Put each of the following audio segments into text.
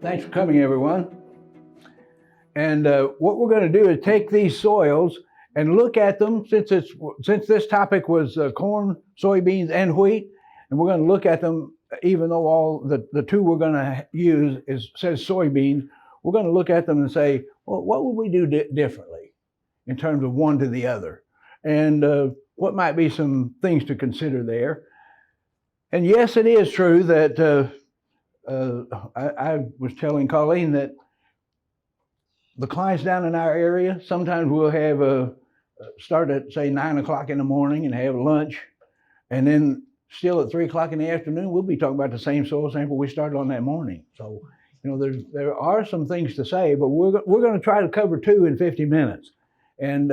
Thanks for coming, everyone. And what we're going to do is take these soils and look at them, since this topic was corn, soybeans, and wheat, and we're going to look at them, even though all the two we're going to use says soybeans. We're going to look at them and say, well, what would we do differently in terms of one to the other, and what might be some things to consider there. And yes, it is true that I was telling Colleen that the clients down in our area, sometimes we'll have start at, say, 9 o'clock in the morning and have lunch, and then still at 3 o'clock in the afternoon, we'll be talking about the same soil sample we started on that morning. So, you know, there are some things to say, but we're going to try to cover 2 in 50 minutes. And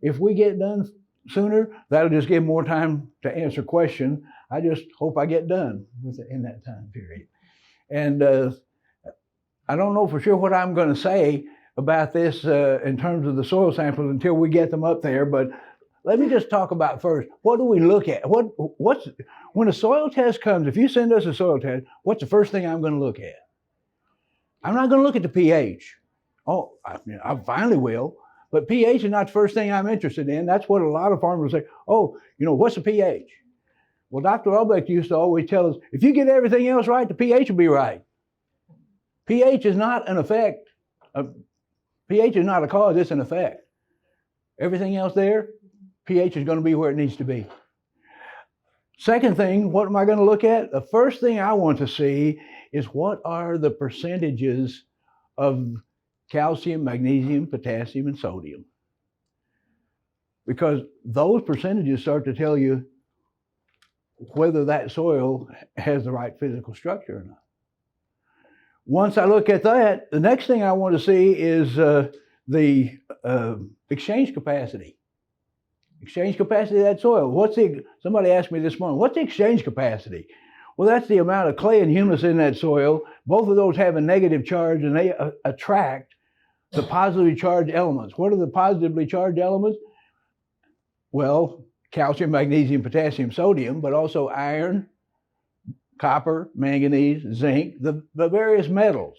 if we get done sooner, that'll just give more time to answer questions. I just hope I get done in that time period. And I don't know for sure what I'm going to say about this in terms of the soil samples until we get them up there, but let me just talk about first, what do we look at? When a soil test comes, if you send us a soil test, what's the first thing I'm going to look at? I'm not going to look at the pH. Oh, I finally will, but pH is not the first thing I'm interested in. That's what a lot of farmers say. Oh, you know, what's the pH? Well, Dr. Albrecht used to always tell us, if you get everything else right, the pH will be right. pH is not an effect. pH is not a cause, it's an effect. Everything else there, pH is going to be where it needs to be. Second thing, what am I going to look at? The first thing I want to see is what are the percentages of calcium, magnesium, potassium, and sodium. Because those percentages start to tell you whether that soil has the right physical structure or not. Once I look at that, the next thing I want to see is the exchange capacity. Exchange capacity of that soil. Somebody asked me this morning, what's the exchange capacity? Well, that's the amount of clay and humus in that soil. Both of those have a negative charge, and they attract the positively charged elements. What are the positively charged elements? Well, calcium, magnesium, potassium, sodium, but also iron, copper, manganese, zinc, the various metals.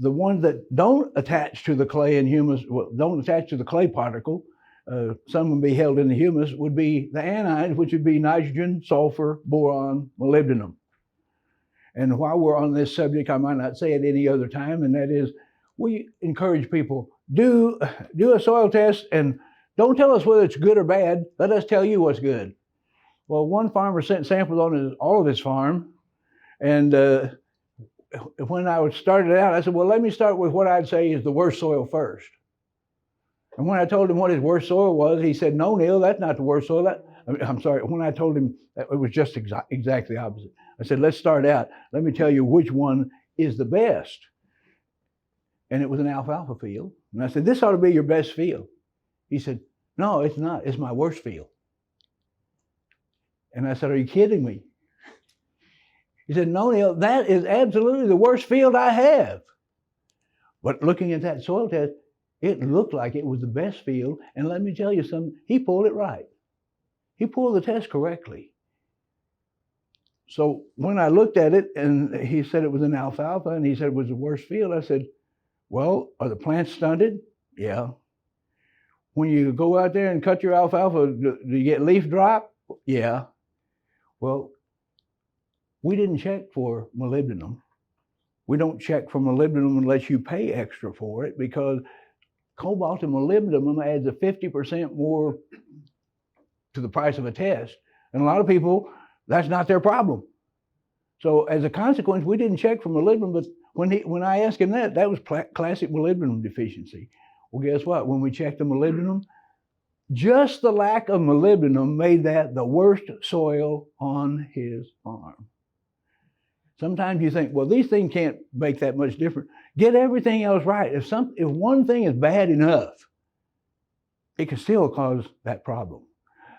The ones that don't attach to the clay and humus, don't attach to the clay particle, some would be held in the humus, would be the anions, which would be nitrogen, sulfur, boron, molybdenum. And while we're on this subject, I might not say it any other time, and that is, we encourage people, do a soil test and don't tell us whether it's good or bad. Let us tell you what's good. Well, one farmer sent samples on all of his farm, and when I started out, I said, well, let me start with what I'd say is the worst soil first. And when I told him what his worst soil was, he said, no, Neal, that's not the worst soil. I'm sorry, when I told him that, it was just exactly opposite. I said, let's start out. Let me tell you which one is the best. And it was an alfalfa field. And I said, this ought to be your best field. He said, no, it's not. It's my worst field. And I said, are you kidding me? He said, no, Neal, that is absolutely the worst field I have. But looking at that soil test, it looked like it was the best field. And let me tell you something, he pulled it right. He pulled the test correctly. So when I looked at it and he said it was an alfalfa and he said it was the worst field, I said, well, are the plants stunted? Yeah. When you go out there and cut your alfalfa, do you get leaf drop? Yeah. Well, we didn't check for molybdenum. We don't check for molybdenum unless you pay extra for it, because cobalt and molybdenum adds a 50% more to the price of a test. And a lot of people, that's not their problem. So as a consequence, we didn't check for molybdenum, but when I asked him that was classic molybdenum deficiency. Well, guess what? When we checked the molybdenum, just the lack of molybdenum made that the worst soil on his farm. Sometimes you think, well, these things can't make that much difference. Get everything else right. If one thing is bad enough, it can still cause that problem.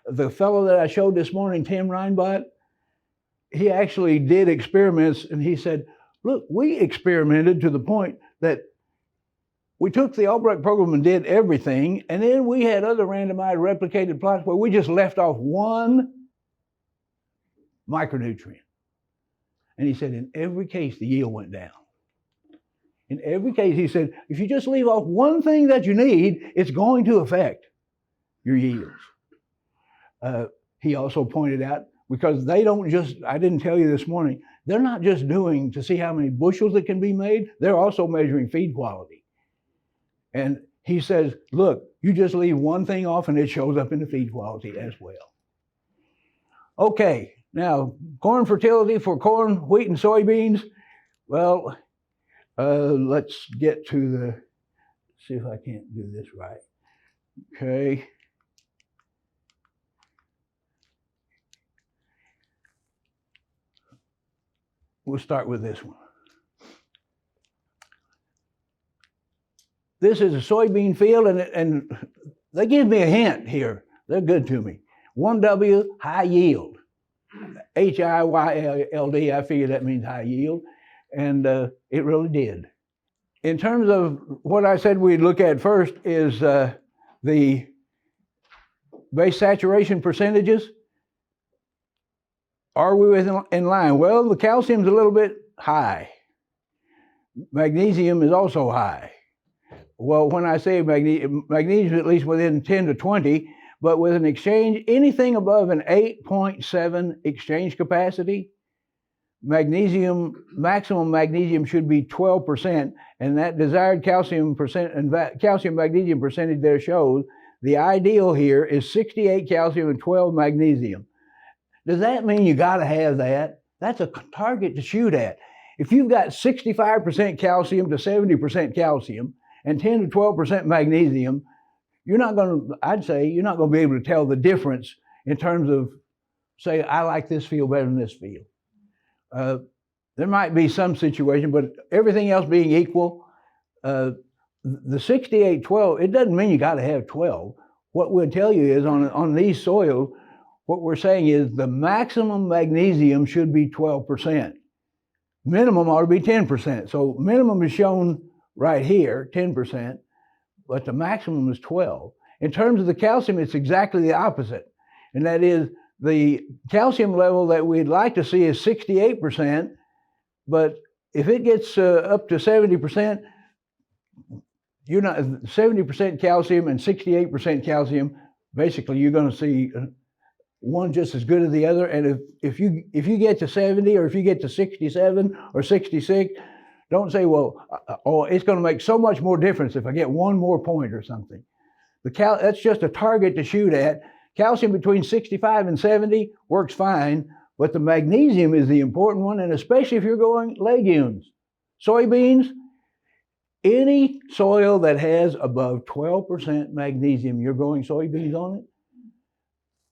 The fellow that I showed this morning, Tim Reinbott, he actually did experiments, and he said, look, we experimented to the point that we took the Albrecht program and did everything, and then we had other randomized replicated plots where we just left off one micronutrient. And he said, in every case, the yield went down. In every case, he said, if you just leave off one thing that you need, it's going to affect your yields. He also pointed out, because they don't just, I didn't tell you this morning, they're not just doing to see how many bushels that can be made, they're also measuring feed quality. And he says, look, you just leave one thing off and it shows up in the feed quality as well. Okay, now corn fertility for corn, wheat, and soybeans. Well, let's get to the, see if I can't do this right. Okay. We'll start with this one. This is a soybean field, and they give me a hint here. They're good to me. 1W, high yield. HIYLD, I figure that means high yield, and it really did. In terms of what I said we'd look at first is the base saturation percentages. Are we in line? Well, the calcium's a little bit high. Magnesium is also high. Well, when I say magnesium is at least within 10 to 20, but with an exchange, anything above an 8.7 exchange capacity, maximum magnesium should be 12%, and that desired calcium magnesium percentage there shows the ideal here is 68 calcium and 12 magnesium. Does that mean you got to have that? That's a target to shoot at. If you've got 65% calcium to 70% calcium and 10 to 12% magnesium, I'd say you're not going to be able to tell the difference in terms of, say, I like this field better than this field. There might be some situation, but everything else being equal, the 68-12, it doesn't mean you got to have 12. What we'll tell you is on these soils, what we're saying is the maximum magnesium should be 12%. Minimum ought to be 10%. So minimum is shown right here, 10%, but the maximum is 12. In terms of the calcium, it's exactly the opposite. And that is the calcium level that we'd like to see is 68%, but if it gets up to 70%, you're not 70% calcium and 68% calcium, basically you're going to see one just as good as the other. And if you get to 70 or if you get to 67 or 66, don't say, well, it's going to make so much more difference if I get one more point or something. That's just a target to shoot at. Calcium between 65 and 70 works fine, but the magnesium is the important one, and especially if you're going legumes. Soybeans, any soil that has above 12% magnesium, you're growing soybeans on it.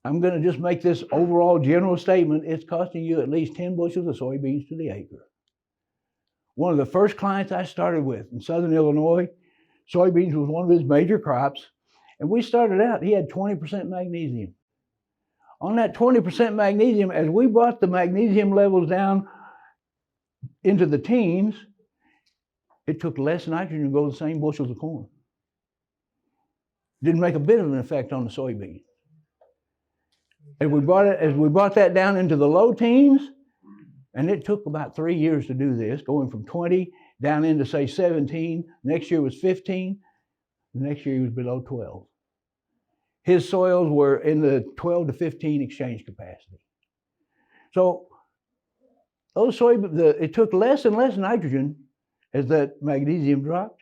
I'm going to just make this overall general statement. It's costing you at least 10 bushels of soybeans to the acre. One of the first clients I started with in southern Illinois, soybeans was one of his major crops. And we started out, he had 20% magnesium. On that 20% magnesium, as we brought the magnesium levels down into the teens, it took less nitrogen to grow the same bushels of corn. Didn't make a bit of an effect on the soybean. As we brought that down into the low teens, and it took about 3 years to do this, going from 20 down into, say, 17. Next year was 15. The next year he was below 12. His soils were in the 12 to 15 exchange capacity. So those it took less and less nitrogen as that magnesium dropped,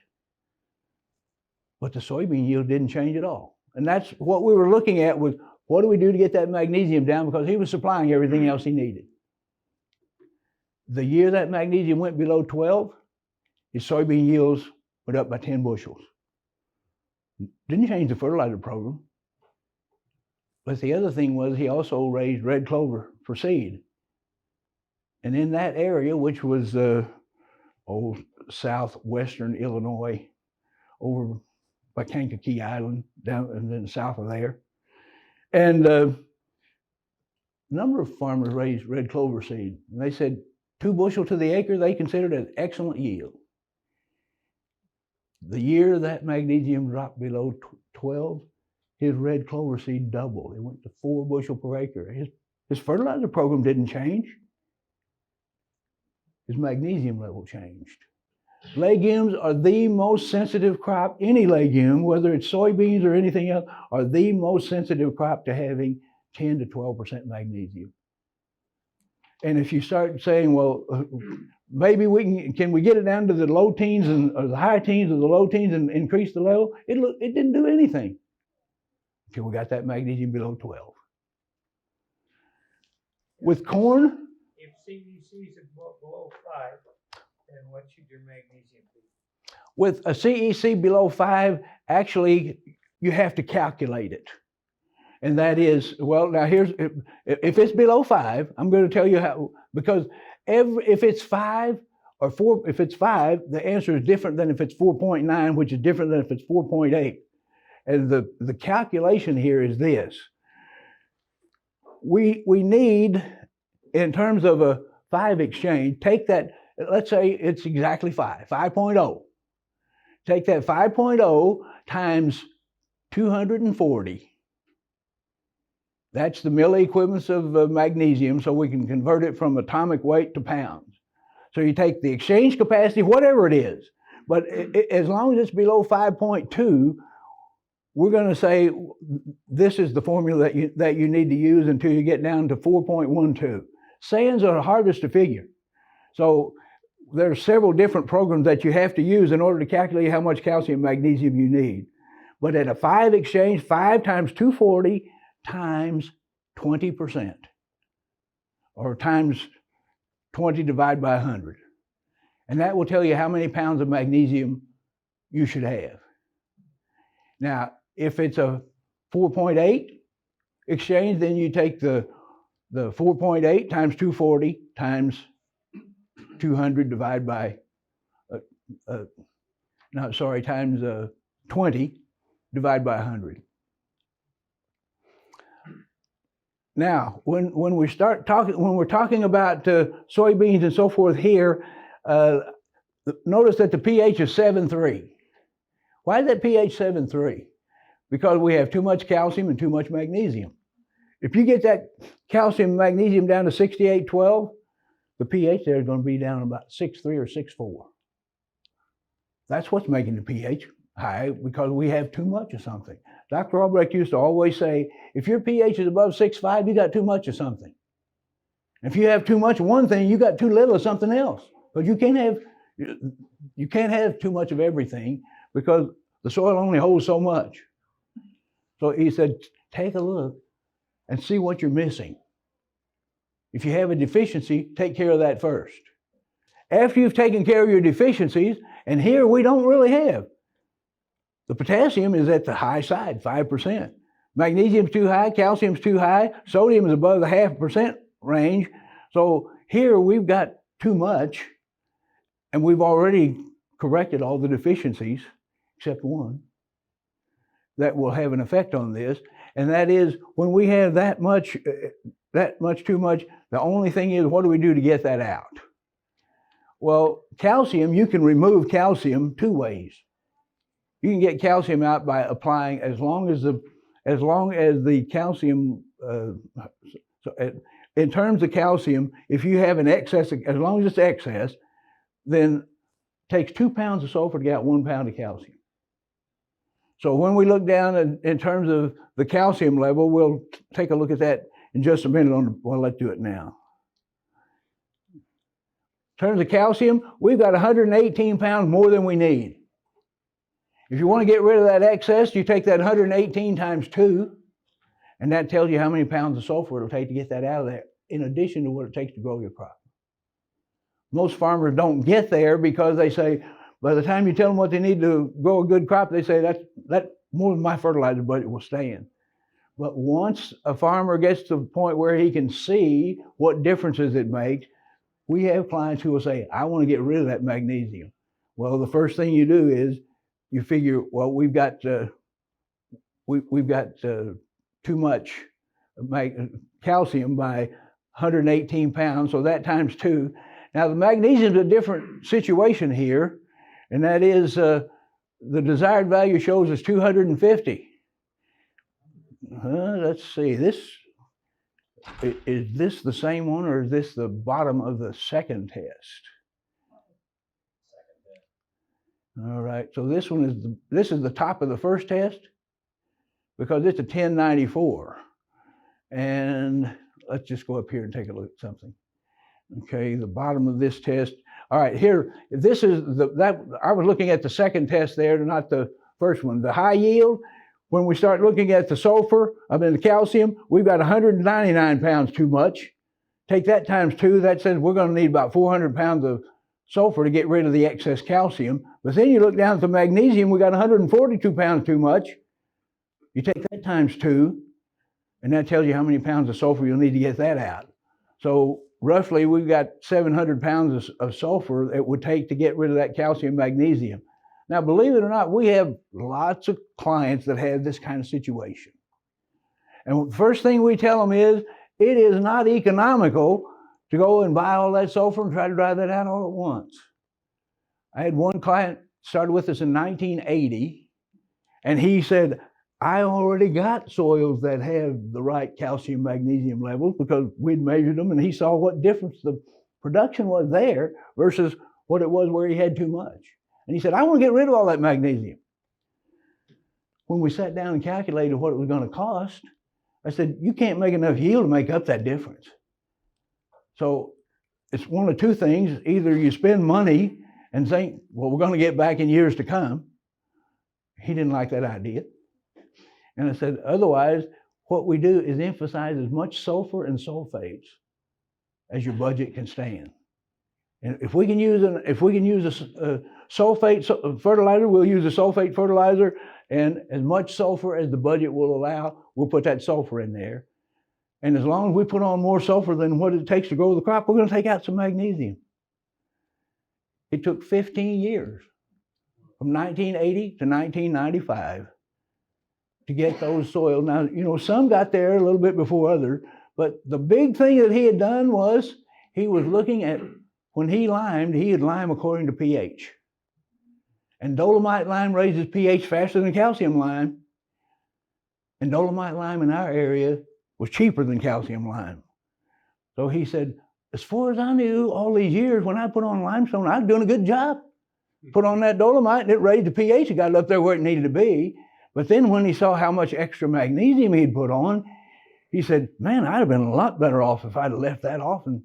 but the soybean yield didn't change at all. And that's what we were looking at was, what do we do to get that magnesium down? Because he was supplying everything else he needed. The year that magnesium went below 12, his soybean yields went up by 10 bushels. Didn't change the fertilizer program. But the other thing was he also raised red clover for seed. And in that area, which was southwestern Illinois, over by Kankakee Island, down and then south of there. And a number of farmers raised red clover seed. And they said 2 bushel to the acre, they considered an excellent yield. The year that magnesium dropped below 12, his red clover seed doubled. It went to 4 bushel per acre. His fertilizer program didn't change. His magnesium level changed. Legumes are the most sensitive crop. Any legume, whether it's soybeans or anything else, are the most sensitive crop to having 10 to 12% magnesium. And if you start saying, well, maybe can we get it down to the low teens or the high teens or the low teens and increase the level? It didn't do anything until we got that magnesium below 12. With corn, if CEC is below 5, then what should your magnesium be? With a CEC below 5, actually, you have to calculate it. And that is, well, now here's, if it's below 5, I'm going to tell you how, because if it's 5 or 4, if it's 5, the answer is different than if it's 4.9, which is different than if it's 4.8. And the calculation here is this. We need, in terms of a 5 exchange, take that, let's say it's exactly 5.0. Take that 5.0 times 240. That's the milliequivalents of magnesium, so we can convert it from atomic weight to pounds. So you take the exchange capacity, whatever it is, but as long as it's below 5.2, we're going to say this is the formula that you need to use until you get down to 4.12. Sands are the hardest to figure. So there are several different programs that you have to use in order to calculate how much calcium and magnesium you need. But at a 5 exchange, 5 times 240 times 20%, or times 20 divided by 100. And that will tell you how many pounds of magnesium you should have. Now, if it's a 4.8 exchange, then you take the 4.8 times 240 times 200 divided by, times 20 divided by 100. Now, when we're talking about soybeans and so forth here, notice that the pH is 7.3. Why is that pH 7.3? Because we have too much calcium and too much magnesium. If you get that calcium and magnesium down to 68.12, the pH there is going to be down about 6.3 or 6.4. That's what's making the pH high, because we have too much of something. Dr. Albrecht used to always say, if your pH is above 6.5, you got too much of something. If you have too much of one thing, you got too little of something else. But you can't have too much of everything, because the soil only holds so much. So he said, take a look and see what you're missing. If you have a deficiency, take care of that first. After you've taken care of your deficiencies, and here we don't really have. The potassium is at the high side, 5%. Magnesium's too high, calcium's too high, sodium is above the 0.5% range. So here we've got too much, and we've already corrected all the deficiencies, except one, that will have an effect on this. And that is, when we have that much too much, the only thing is, what do we do to get that out? Well, calcium, you can remove calcium 2 ways. You can get calcium out by applying, as long as the calcium, in terms of calcium, if you have an excess, as long as it's excess, then it takes 2 pounds of sulfur to get 1 pound of calcium. So when we look down in terms of the calcium level, we'll take a look at that in just a minute. Well, let's do it now. In terms of calcium, we've got 118 pounds more than we need. If you want to get rid of that excess, you take that 118 times 2, and that tells you how many pounds of sulfur it'll take to get that out of there, in addition to what it takes to grow your crop. Most farmers don't get there because they say, by the time you tell them what they need to grow a good crop, they say, that's more than my fertilizer budget will stay in. But once a farmer gets to the point where he can see what differences it makes, we have clients who will say, I want to get rid of that magnesium. Well, the first thing you do is you figure, well, we've got too much calcium by 118 pounds, so that times 2. Now, the magnesium is a different situation here, and that is the desired value shows us 250. Let's see, is this the same one, or is this the bottom of the second test? All right, so this is the top of the first test because it's a 1094. And let's just go up here and take a look at something. Okay, the bottom of this test. All right, here, this is I was looking at the second test there, not the first one. The high yield, when we start looking at the sulfur, the calcium, we've got 199 pounds too much. Take that times 2, that says we're going to need about 400 pounds of sulfur to get rid of the excess calcium. But then you look down at the magnesium, we got 142 pounds too much. You take that times 2, and that tells you how many pounds of sulfur you'll need to get that out. So roughly, we've got 700 pounds of sulfur it would take to get rid of that calcium magnesium. Now, believe it or not, we have lots of clients that have this kind of situation. And the first thing we tell them is, it is not economical to go and buy all that sulfur and try to drive that out all at once. I had one client started with us in 1980, and he said, I already got soils that have the right calcium magnesium levels because we'd measured them, and he saw what difference the production was there versus what it was where he had too much. And he said, I want to get rid of all that magnesium. When we sat down and calculated what it was going to cost, I said, you can't make enough yield to make up that difference. So it's one of two things. Either you spend money and think, well, we're going to get back in years to come. He didn't like that idea. And I said, otherwise, what we do is emphasize as much sulfur and sulfates as your budget can stand. And if we can use a sulfate fertilizer, we'll use a sulfate fertilizer, and as much sulfur as the budget will allow, we'll put that sulfur in there. And as long as we put on more sulfur than what it takes to grow the crop, we're going to take out some magnesium. It took 15 years, from 1980 to 1995, to get those soils. Now, some got there a little bit before others, but the big thing that he had done was he was looking at, when he limed, he had lime according to pH. And dolomite lime raises pH faster than calcium lime. And dolomite lime in our area was cheaper than calcium lime. So he said, as far as I knew, all these years, when I put on limestone, I was doing a good job. Put on that dolomite and it raised the pH, it got it up there where it needed to be. But then when he saw how much extra magnesium he'd put on, he said, man, I'd have been a lot better off if I'd have left that off and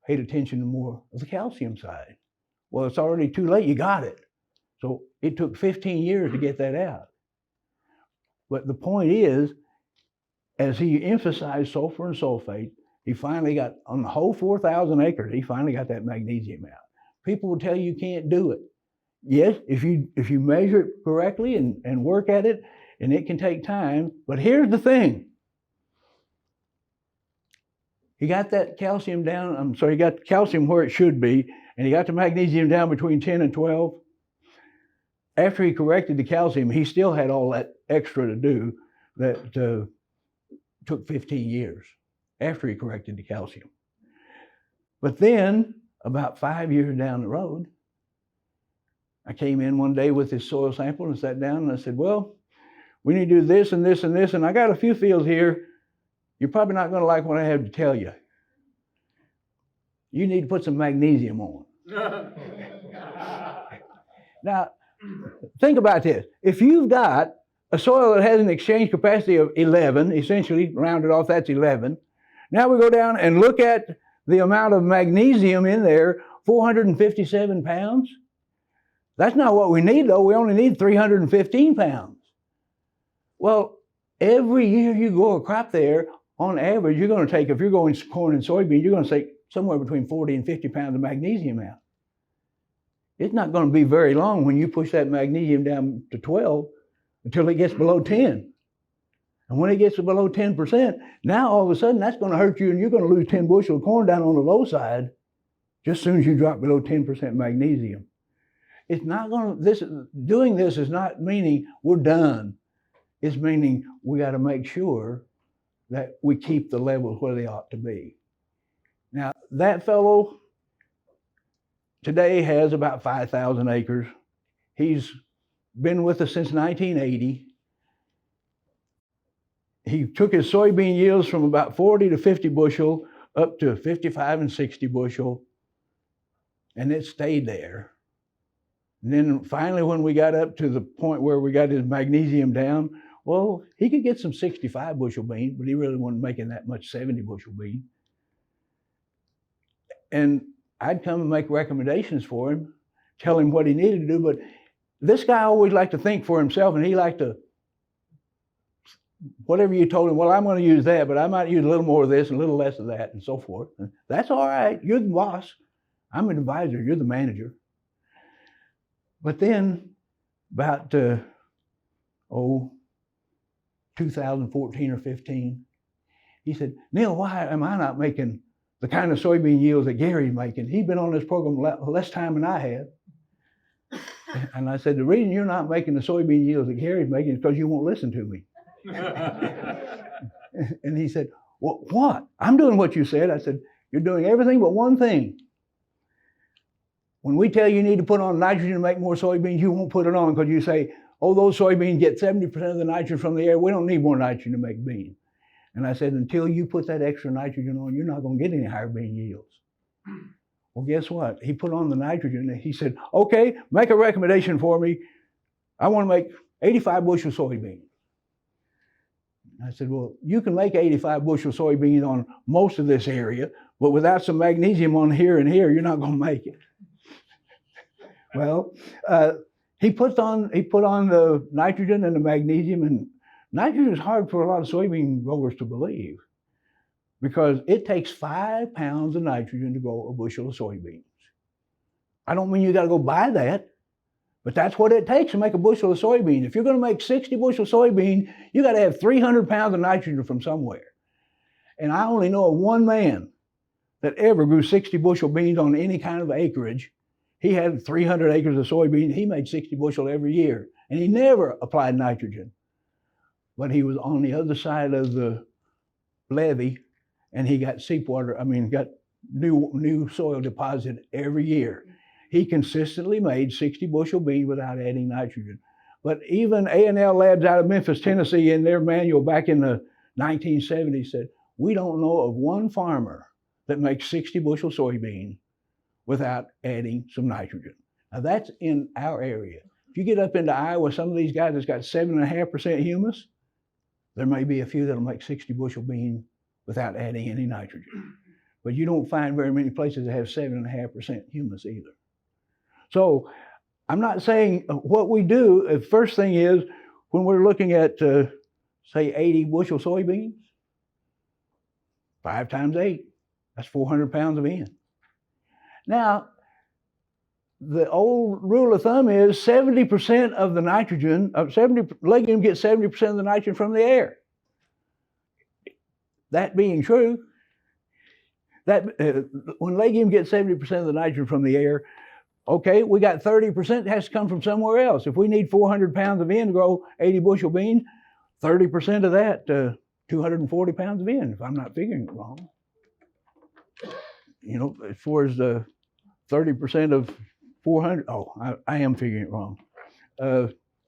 paid attention to more of the calcium side. Well, it's already too late, you got it. So it took 15 years to get that out. But the point is, as he emphasized sulfur and sulfate, he finally got, on the whole 4,000 acres, he finally got that magnesium out. People will tell you can't do it. Yes, if you measure it correctly and work at it, and it can take time, but here's the thing. He got that calcium down, he got calcium where it should be, and he got the magnesium down between 10 and 12. After he corrected the calcium, he still had all that extra to do that took 15 years after he corrected the calcium. But then, about 5 years down the road, I came in one day with this soil sample and sat down and I said, well, we need to do this and this and this, and I got a few fields here. You're probably not going to like what I have to tell you. You need to put some magnesium on. Now, think about this. If you've got a soil that has an exchange capacity of 11, essentially, rounded off, that's 11. Now we go down and look at the amount of magnesium in there, 457 pounds. That's not what we need, though. We only need 315 pounds. Well, every year you grow a crop there, on average, you're going to take, if you're growing corn and soybean, you're going to take somewhere between 40 and 50 pounds of magnesium out. It's not going to be very long when you push that magnesium down to 12 until it gets below 10. And when it gets to below 10%, now all of a sudden that's going to hurt you and you're going to lose 10 bushel of corn down on the low side just as soon as you drop below 10% magnesium. It's not going to, doing this is not meaning we're done. It's meaning we got to make sure that we keep the levels where they ought to be. Now, that fellow today has about 5,000 acres. He's been with us since 1980. He took his soybean yields from about 40 to 50 bushel up to 55 and 60 bushel, and it stayed there. And then finally, when we got up to the point where we got his magnesium down, well, he could get some 65 bushel beans, but he really wasn't making that much 70 bushel bean. And I'd come and make recommendations for him, tell him what he needed to do. But this guy always liked to think for himself, and he liked to, whatever you told him, well, I'm going to use that, but I might use a little more of this and a little less of that, and so forth. And that's all right. You're the boss. I'm an advisor. You're the manager. But then, about 2014 or 15, he said, Neal, why am I not making the kind of soybean yields that Gary's making? He's been on this program less time than I have. And I said, the reason you're not making the soybean yields that Gary's making is because you won't listen to me. And he said, well, what? I'm doing what you said. I said, you're doing everything but one thing. When we tell you need to put on nitrogen to make more soybeans, you won't put it on because you say, oh, those soybeans get 70% of the nitrogen from the air. We don't need more nitrogen to make beans. And I said, until you put that extra nitrogen on, you're not going to get any higher bean yields. Well, guess what? He put on the nitrogen and he said, okay, make a recommendation for me. I want to make 85 bushel soybeans. I said, well, you can make 85 bushel soybeans on most of this area, but without some magnesium on here and here, you're not going to make it. Well, he put on the nitrogen and the magnesium, and nitrogen is hard for a lot of soybean growers to believe because it takes 5 pounds of nitrogen to grow a bushel of soybeans. I don't mean you got to go buy that, but that's what it takes to make a bushel of soybeans. If you're going to make 60 bushel soybeans, you got to have 300 pounds of nitrogen from somewhere. And I only know of one man that ever grew 60 bushel beans on any kind of acreage. He had 300 acres of soybeans. He made 60 bushel every year, and he never applied nitrogen. But he was on the other side of the levee, and he got got new soil deposited every year. He consistently made 60 bushel beans without adding nitrogen. But even A&L Labs out of Memphis, Tennessee, in their manual back in the 1970s said, we don't know of one farmer that makes 60 bushel soybean without adding some nitrogen. Now that's in our area. If you get up into Iowa, some of these guys that's got 7.5% humus, there may be a few that'll make 60 bushel bean without adding any nitrogen. But you don't find very many places that have 7.5% humus either. So I'm not saying what we do, the first thing is when we're looking at, say, 80 bushel soybeans, 5 times 8, that's 400 pounds of N. Now, the old rule of thumb is 70% of the nitrogen, legume gets 70% of the nitrogen from the air. That being true, when legume gets 70% of the nitrogen from the air, okay, we got 30% that has to come from somewhere else. If we need 400 pounds of N to grow 80 bushel beans, 30% of that, 240 pounds of N, if I'm not figuring it wrong. You know, as far as the 30% of 400, I am figuring it wrong.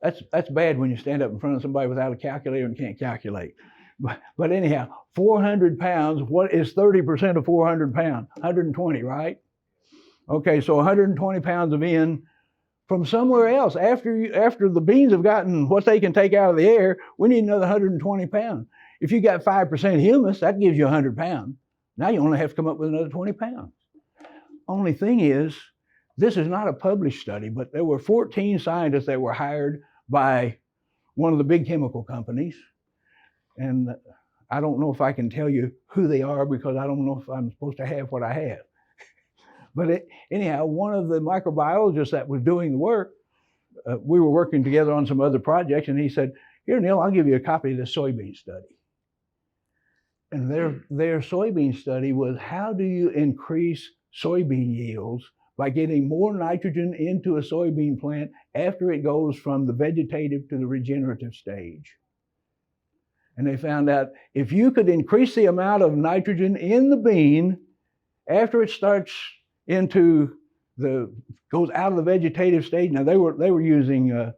That's bad when you stand up in front of somebody without a calculator and can't calculate. But anyhow, 400 pounds, what is 30% of 400 pounds? 120, right? Okay, so 120 pounds of N from somewhere else. After the beans have gotten what they can take out of the air, we need another 120 pounds. If you got 5% humus, that gives you 100 pounds. Now you only have to come up with another 20 pounds. Only thing is, this is not a published study, but there were 14 scientists that were hired by one of the big chemical companies. And I don't know if I can tell you who they are because I don't know if I'm supposed to have what I have. But anyhow, one of the microbiologists that was doing the work, we were working together on some other projects, and he said, here, Neal, I'll give you a copy of this soybean study. And their soybean study was how do you increase soybean yields by getting more nitrogen into a soybean plant after it goes from the vegetative to the regenerative stage. And they found out if you could increase the amount of nitrogen in the bean after it starts goes out of the vegetative stage. Now they were using the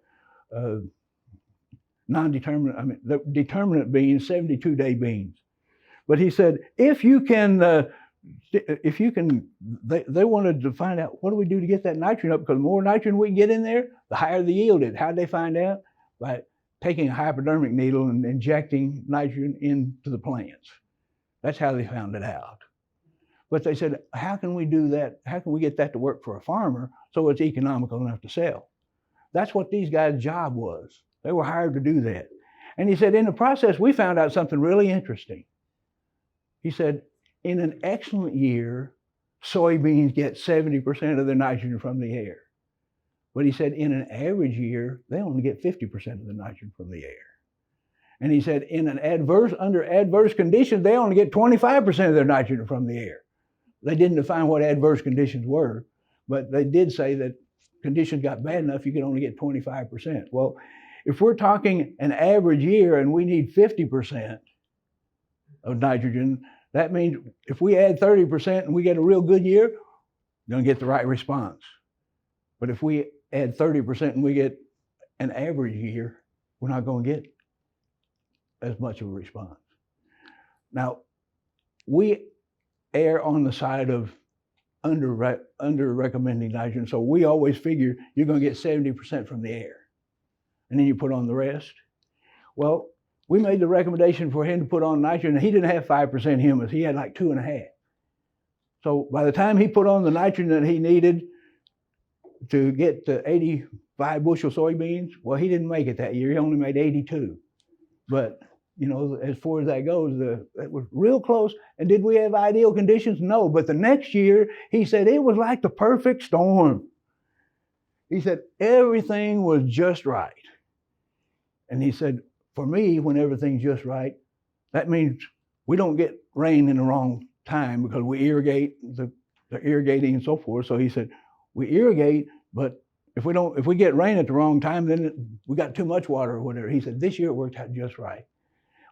determinate beans, 72-day beans. But he said, if you can if you can, they wanted to find out what do we do to get that nitrogen up, because the more nitrogen we can get in there, the higher the yield is. How did they find out? By taking a hypodermic needle and injecting nitrogen into the plants. That's how they found it out. But they said, how can we do that? How can we get that to work for a farmer so it's economical enough to sell? That's what these guys' job was. They were hired to do that. And he said, in the process, we found out something really interesting. He said, in an excellent year, soybeans get 70% of the nitrogen from the air. But he said, in an average year, they only get 50% of the nitrogen from the air. And he said, under adverse conditions, they only get 25% of their nitrogen from the air. They didn't define what adverse conditions were, but they did say that conditions got bad enough, you could only get 25%. Well, if we're talking an average year and we need 50% of nitrogen, that means if we add 30% and we get a real good year, we're going to get the right response. But if we add 30% and we get an average year, we're not going to get as much of a response. Now, we err on the side of under recommending nitrogen, so we always figure you're going to get 70% from the air, and then you put on the rest. Well, we made the recommendation for him to put on nitrogen, and he didn't have 5% humus. He had like 2.5. So by the time he put on the nitrogen that he needed to get to 85 bushel soybeans, well, he didn't make it that year. He only made 82. But, you know, as far as that goes, that was real close. And did we have ideal conditions? No. But the next year, he said it was like the perfect storm. He said everything was just right. And he said, for me, when everything's just right, that means we don't get rain in the wrong time because we irrigate the irrigating and so forth. So he said, we irrigate, but if we get rain at the wrong time, then we got too much water or whatever. He said, this year it worked out just right.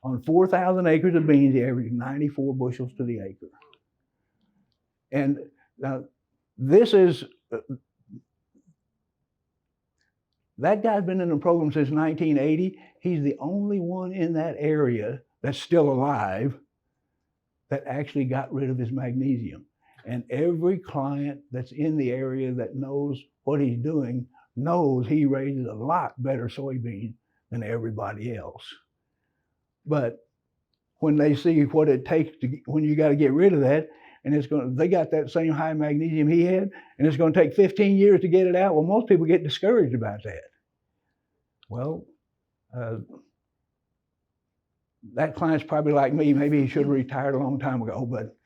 On 4,000 acres of beans, he averaged 94 bushels to the acre. And now this is, that guy's been in the program since 1980. He's the only one in that area that's still alive that actually got rid of his magnesium. And every client that's in the area that knows what he's doing knows he raises a lot better soybean than everybody else. But when they see what it takes when you got to get rid of that, and they got that same high magnesium he had, and it's going to take 15 years to get it out, well, most people get discouraged about that. Well, that client's probably like me. Maybe he should have retired a long time ago, but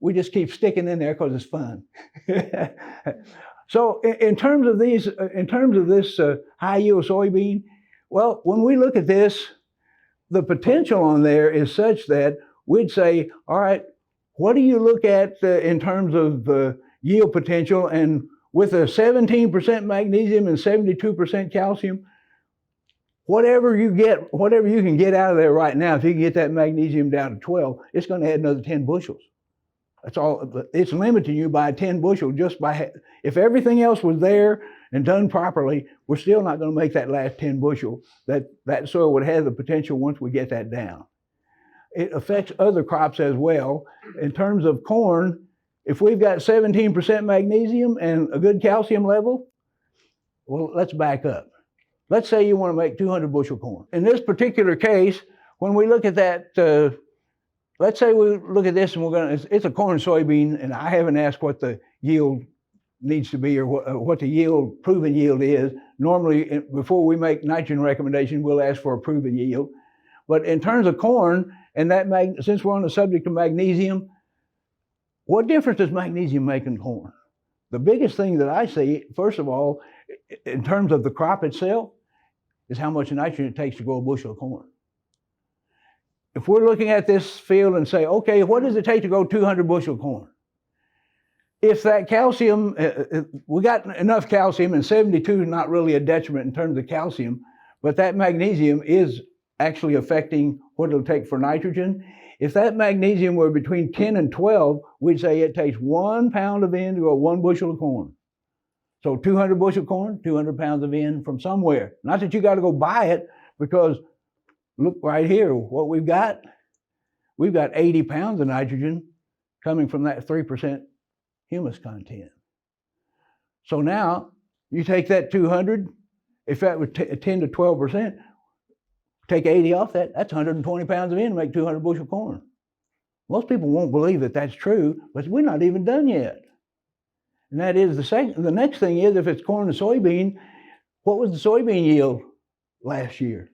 we just keep sticking in there because it's fun. So in terms of this high yield soybean, well, when we look at this, the potential on there is such that we'd say, all right, what do you look at in terms of yield potential? And with a 17% magnesium and 72% calcium, whatever you can get out of there right now, if you can get that magnesium down to 12, it's going to add another 10 bushels. That's all. It's limiting you by 10 bushel just by, if everything else was there and done properly, we're still not going to make that last 10 bushel. That soil would have the potential once we get that down. It affects other crops as well. In terms of corn, if we've got 17% magnesium and a good calcium level, well, let's back up. Let's say you want to make 200 bushel corn. In this particular case, when we look at that, let's say we look at this and it's a corn soybean, and I haven't asked what the yield needs to be or what the proven yield is. Normally, before we make nitrogen recommendation, we'll ask for a proven yield. But in terms of corn, and since we're on the subject of magnesium, what difference does magnesium make in corn? The biggest thing that I see, first of all, in terms of the crop itself, is how much nitrogen it takes to grow a bushel of corn. If we're looking at this field and say, okay, what does it take to grow 200 bushel of corn? If that calcium, we got enough calcium, and 72 is not really a detriment in terms of calcium, but that magnesium is actually affecting what it'll take for nitrogen. If that magnesium were between 10 and 12, we'd say it takes 1 pound of N to grow 1 bushel of corn. So 200 bushel of corn, 200 pounds of N from somewhere. Not that you got to go buy it, because look right here, what we've got 80 pounds of nitrogen coming from that 3% humus content. So now you take that 200, if that was 10 to 12%, take 80 off that, that's 120 pounds of N to make 200 bushel corn. Most people won't believe that that's true, but we're not even done yet. And that is the next thing is, if it's corn and soybean, what was the soybean yield last year?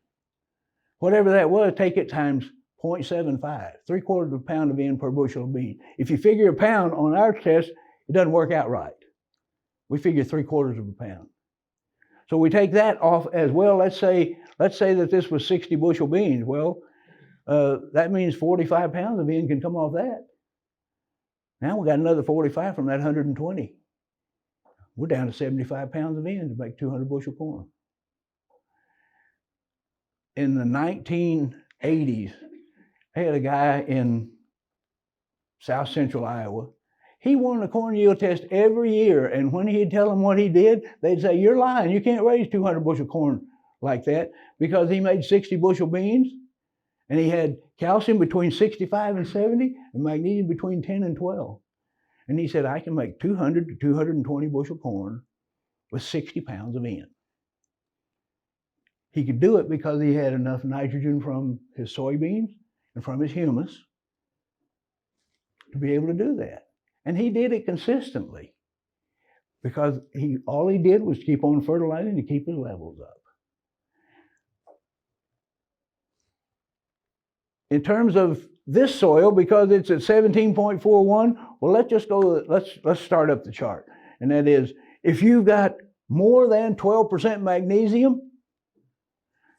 Whatever that was, take it times 0.75, 3/4 of a pound of N per bushel of bean. If you figure a pound on our test, it doesn't work out right. We figure 3/4 of a pound. So we take that off as well. Let's say that this was 60 bushel beans. Well, that means 45 pounds of N can come off that. Now we got another 45 from that 120. We're down to 75 pounds of N to make 200 bushel corn. In the 1980s, I had a guy in south central Iowa. He won a corn yield test every year, and when he'd tell them what he did, they'd say, "You're lying. You can't raise 200 bushel corn like that," because he made 60 bushel beans, and he had calcium between 65 and 70, and magnesium between 10 and 12. And he said, "I can make 200 to 220 bushel corn with 60 pounds of N." He could do it because he had enough nitrogen from his soybeans and from his humus to be able to do that. And he did it consistently because all he did was keep on fertilizing to keep his levels up. In terms of this soil, because it's at 17.41, well, let's start up the chart. And that is, if you've got more than 12% magnesium,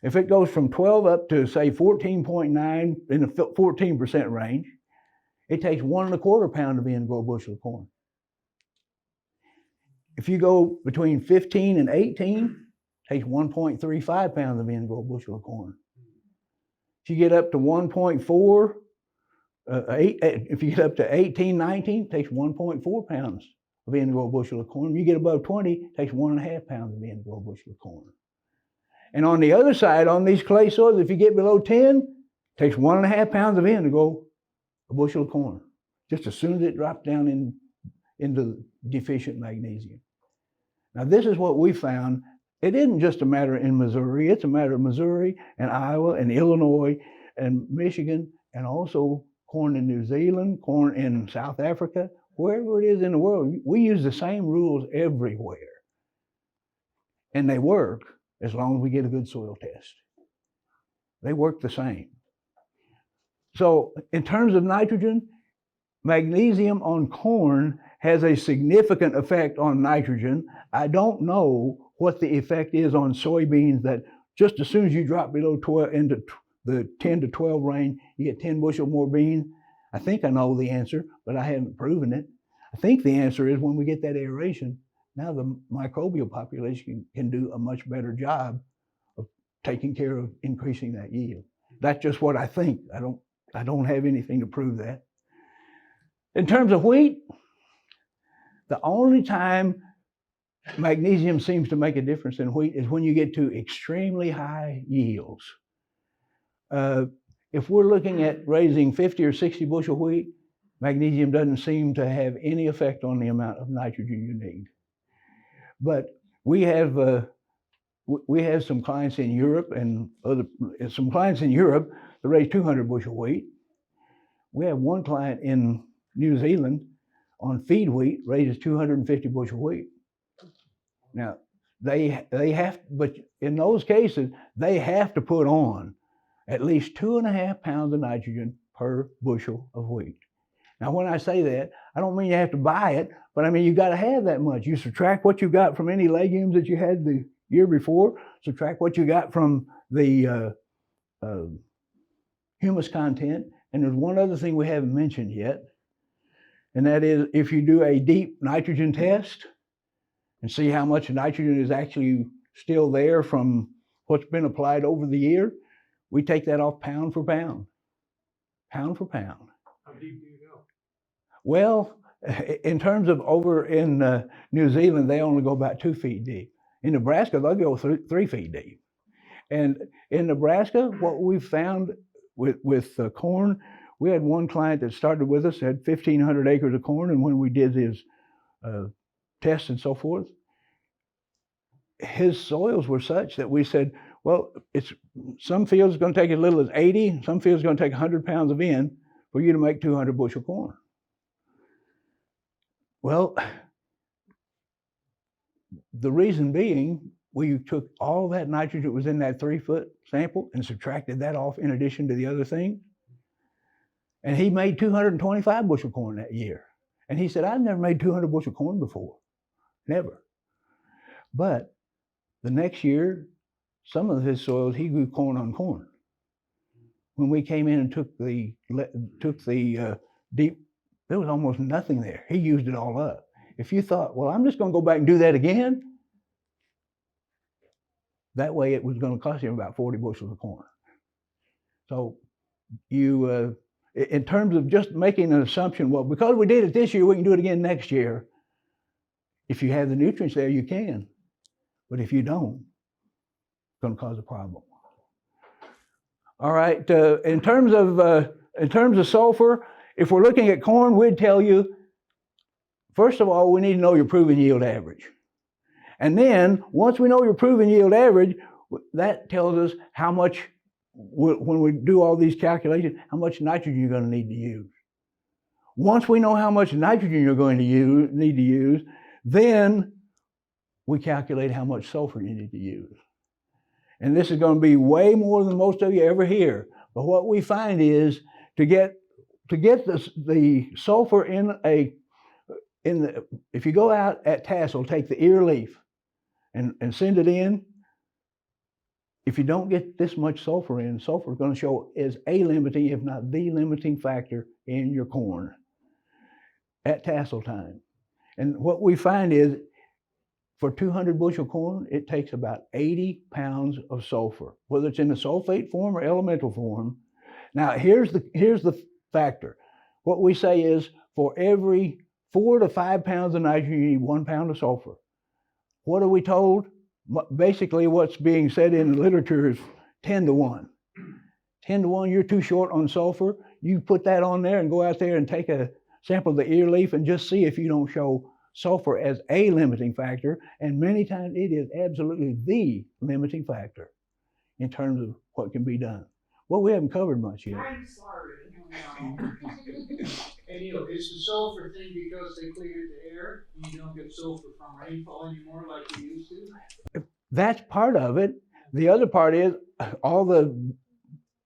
if it goes from 12 up to, say, 14.9 in the 14% range, it takes 1 1/4 pound of N to grow a bushel of corn. If you go between 15 and 18, it takes 1.35 pounds of N to grow a bushel of corn. If you get up to 1.4, if you get up to 18, 19, it takes 1.4 pounds of N to grow a bushel of corn. If you get above 20, it takes 1 1/2 pounds of N to grow a bushel of corn. And on the other side, on these clay soils, if you get below 10, it takes 1 1/2 pounds of N to grow a bushel of corn, just as soon as it drops down into deficient magnesium. Now, this is what we found. It isn't just a matter in Missouri. It's a matter of Missouri and Iowa and Illinois and Michigan, and also corn in New Zealand, corn in South Africa, wherever it is in the world. We use the same rules everywhere. And they work as long as we get a good soil test. They work the same. So in terms of nitrogen, magnesium on corn has a significant effect on nitrogen. I don't know what the effect is on soybeans, that just as soon as you drop below 12 into the 10 to 12 range, you get 10 bushel more beans. I think I know the answer, but I haven't proven it. I think the answer is when we get that aeration, now the microbial population can do a much better job of taking care of increasing that yield. That's just what I think. I don't have anything to prove that. In terms of wheat, the only time magnesium seems to make a difference in wheat is when you get to extremely high yields. If we're looking at raising 50 or 60 bushel wheat, magnesium doesn't seem to have any effect on the amount of nitrogen you need. But we have some clients in Europe that raise 200 bushel wheat. We have one client in New Zealand on feed wheat raises 250 bushel wheat. Now, they have, but in those cases, they have to put on at least 2.5 pounds of nitrogen per bushel of wheat. Now, when I say that, I don't mean you have to buy it, but I mean you got to have that much. You subtract what you got from any legumes that you had the year before, subtract what you got from the humus content, and there's one other thing we haven't mentioned yet, and that is if you do a deep nitrogen test and see how much nitrogen is actually still there from what's been applied over the year, we take that off pound for pound. Pound for pound. How deep do you go? Well, in terms of over in New Zealand, they only go about 2 feet deep. In Nebraska, they'll go 3 feet deep. And in Nebraska, what we've found with corn, We had one client that started with us, had 1,500 acres of corn, and when we did his tests and so forth, his soils were such that we said, well, some fields are going to take as little as 80, some fields are going to take 100 pounds of N for you to make 200 bushel corn. Well, the reason being, we took all that nitrogen that was in that 3-foot sample and subtracted that off in addition to the other thing. And he made 225 bushel corn that year. And he said, I've never made 200 bushel corn before. Never. But the next year, some of his soils, he grew corn on corn. When we came in and took the deep, there was almost nothing there. He used it all up. If you thought, well, I'm just going to go back and do that again, that way it was going to cost him about 40 bushels of corn. So you, in terms of just making an assumption, well, because we did it this year, we can do it again next year. If you have the nutrients there, you can. But if you don't, it's going to cause a problem. All right, in terms of sulfur, if we're looking at corn, we'd tell you, first of all, we need to know your proven yield average. And then, once we know your proven yield average, that tells us how much, when we do all these calculations, how much nitrogen you're going to need to use. Once we know how much nitrogen you're going to need to use, then we calculate how much sulfur you need to use. And this is going to be way more than most of you ever hear. But what we find is to get the sulfur if you go out at tassel, take the ear leaf and send it in. If you don't get this much sulfur in, sulfur is going to show as a limiting, if not the limiting factor in your corn at tassel time. And what we find is for 200 bushel corn, it takes about 80 pounds of sulfur, whether it's in the sulfate form or elemental form. Now, here's the factor. What we say is for every 4 to 5 pounds of nitrogen, you need 1 pound of sulfur. What are we told? Basically, what's being said in the literature is 10 to 1. 10 to 1, you're too short on sulfur. You put that on there and go out there and take a sample of the ear leaf and just see if you don't show sulfur as a limiting factor. And many times it is absolutely the limiting factor in terms of what can be done. Well, we haven't covered much yet. I'm sorry. And Neal, is the sulfur thing because they cleared the air and you don't get sulfur from rainfall anymore like you used to? That's part of it. The other part is all the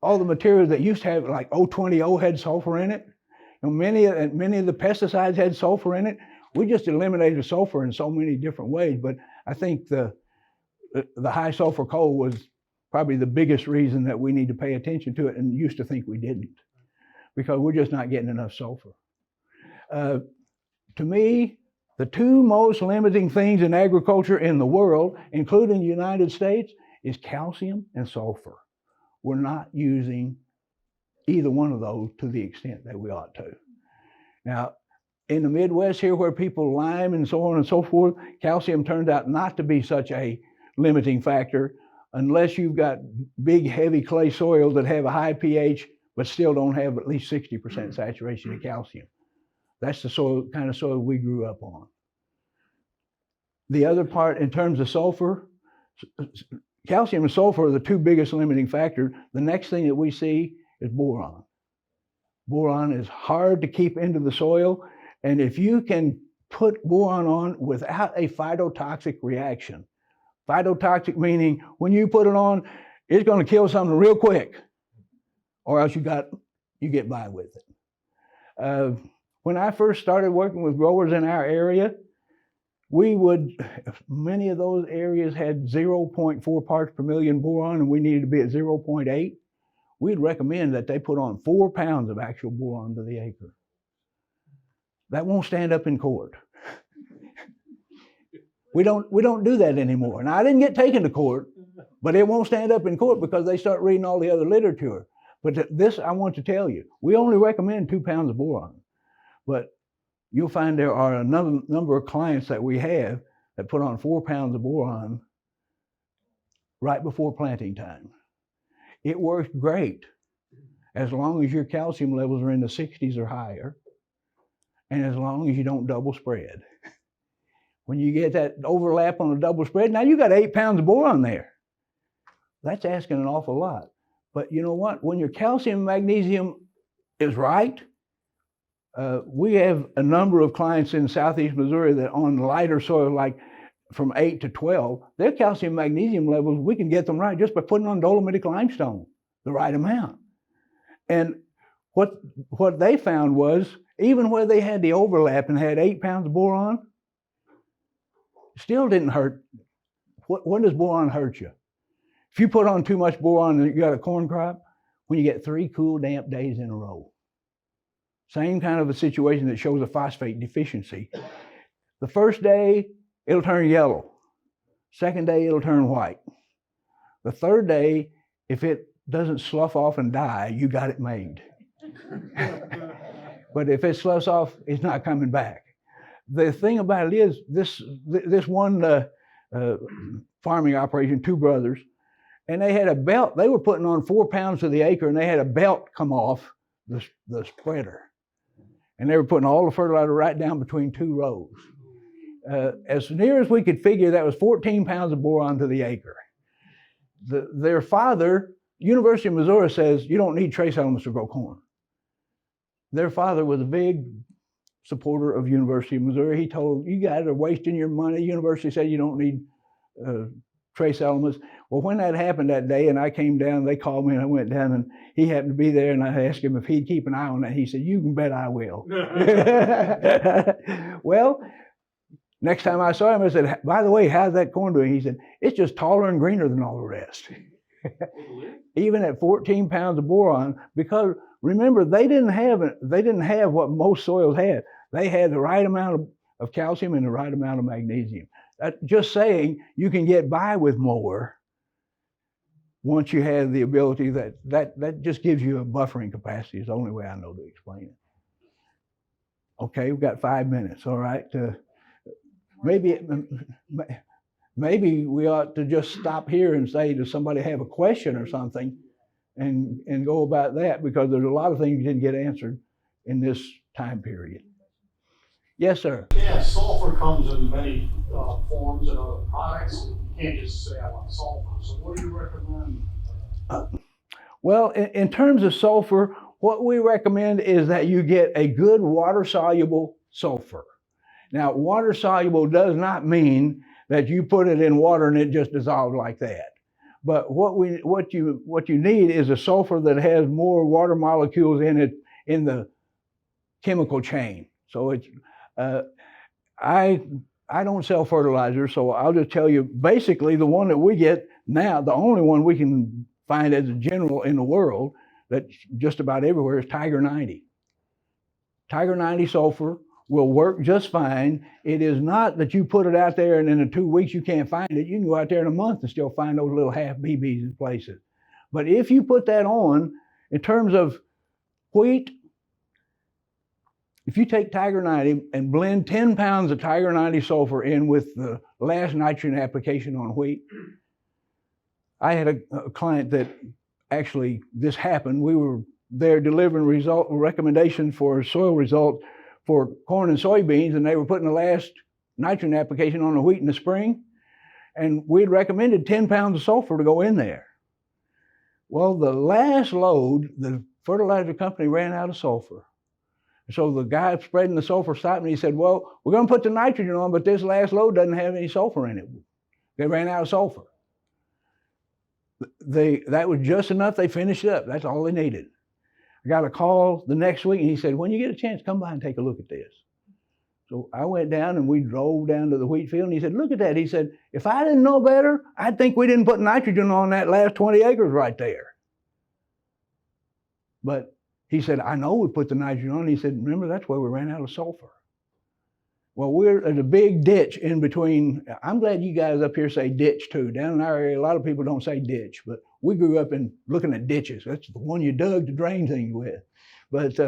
materials that used to have, like O20O had sulfur in it. And many of the pesticides had sulfur in it. We just eliminated sulfur in so many different ways. But I think the high sulfur coal was probably the biggest reason that we need to pay attention to it, and used to think we didn't, because we're just not getting enough sulfur. To me, the two most limiting things in agriculture in the world, including the United States, is calcium and sulfur. We're not using either one of those to the extent that we ought to. Now, in the Midwest here, where people lime and so on and so forth, calcium turns out not to be such a limiting factor unless you've got big, heavy clay soils that have a high pH but still don't have at least 60% saturation of calcium. That's the kind of soil we grew up on. The other part, in terms of sulfur, calcium and sulfur are the two biggest limiting factors. The next thing that we see is boron. Boron is hard to keep into the soil, and if you can put boron on without a phytotoxic reaction, phytotoxic meaning when you put it on, it's going to kill something real quick, or else you get by with it. When I first started working with growers in our area, many of those areas had 0.4 parts per million boron, and we needed to be at 0.8. We'd recommend that they put on 4 pounds of actual boron to the acre. That won't stand up in court. We don't do that anymore. Now, I didn't get taken to court, but it won't stand up in court because they start reading all the other literature. But this, I want to tell you, we only recommend 2 pounds of boron. But you'll find there are a number of clients that we have that put on 4 pounds of boron right before planting time. It works great. as long as your calcium levels are in the 60s or higher, and as long as you don't double spread. When you get that overlap on a double spread, now you got 8 pounds of boron there. That's asking an awful lot. But you know what? When your calcium and magnesium is right, we have a number of clients in southeast Missouri that on lighter soil, like from 8 to 12, their calcium and magnesium levels, we can get them right just by putting on dolomitic limestone, the right amount. And what they found was, even where they had the overlap and had 8 pounds of boron, still didn't hurt. When does boron hurt you? If you put on too much boron and you got a corn crop, when you get 3 cool, damp days in a row. Same kind of a situation that shows a phosphate deficiency. The first day, it'll turn yellow. Second day, it'll turn white. The third day, if it doesn't slough off and die, you got it made. But if it sloughs off, it's not coming back. The thing about it is, this one farming operation, 2 brothers, and they had a belt. They were putting on 4 pounds to the acre, and they had a belt come off the spreader. And they were putting all the fertilizer right down between 2 rows. As near as we could figure, that was 14 pounds of boron to the acre. Their father, University of Missouri, says you don't need trace elements to grow corn. Their father was a big supporter of University of Missouri. He told, you guys are wasting your money. University said you don't need trace elements. Well, when that happened that day and I came down, they called me and I went down and he happened to be there and I asked him if he'd keep an eye on that. He said, you can bet I will. Well, next time I saw him, I said, by the way, how's that corn doing? He said, it's just taller and greener than all the rest. Even at 14 pounds of boron, because remember, they didn't have what most soils had. They had the right amount of calcium and the right amount of magnesium. Just saying, you can get by with more once you have the ability that just gives you a buffering capacity is the only way I know to explain it. Okay, we've got 5 minutes, all right. Maybe we ought to just stop here and say, does somebody have a question or something, and go about that, because there's a lot of things you didn't get answered in this time period. Yes, sir. Yeah, sulfur comes in many forms and other products. You can't just say I want sulfur. So what do you recommend? Well, in terms of sulfur, what we recommend is that you get a good water-soluble sulfur. Now, water-soluble does not mean that you put it in water and it just dissolves like that. But what you need is a sulfur that has more water molecules in it in the chemical chain. So it's I don't sell fertilizer, so I'll just tell you basically the one that we get now, the only one we can find as a general in the world that's just about everywhere is Tiger 90. Tiger 90 sulfur will work just fine. It is not that you put it out there and in 2 weeks you can't find it. You can go out there in a month and still find those little half BBs in places. But if you put that on, in terms of wheat, if you take Tiger 90 and blend 10 pounds of Tiger 90 sulfur in with the last nitrogen application on wheat, I had a client that actually this happened. We were there delivering recommendations for soil results for corn and soybeans, and they were putting the last nitrogen application on the wheat in the spring, and we'd recommended 10 pounds of sulfur to go in there. Well, the last load, the fertilizer company ran out of sulfur. So the guy spreading the sulfur stopped me. He said, well, we're going to put the nitrogen on, but this last load doesn't have any sulfur in it. They ran out of sulfur. That was just enough. They finished up. That's all they needed. I got a call the next week, and he said, when you get a chance, come by and take a look at this. So I went down, and we drove down to the wheat field, and he said, look at that. He said, if I didn't know better, I'd think we didn't put nitrogen on that last 20 acres right there. But he said, I know we put the nitrogen on. He said, remember, that's where we ran out of sulfur. Well, we're at a big ditch in between. I'm glad you guys up here say ditch too. Down in our area, a lot of people don't say ditch, but we grew up in looking at ditches. That's the one you dug to drain things with. But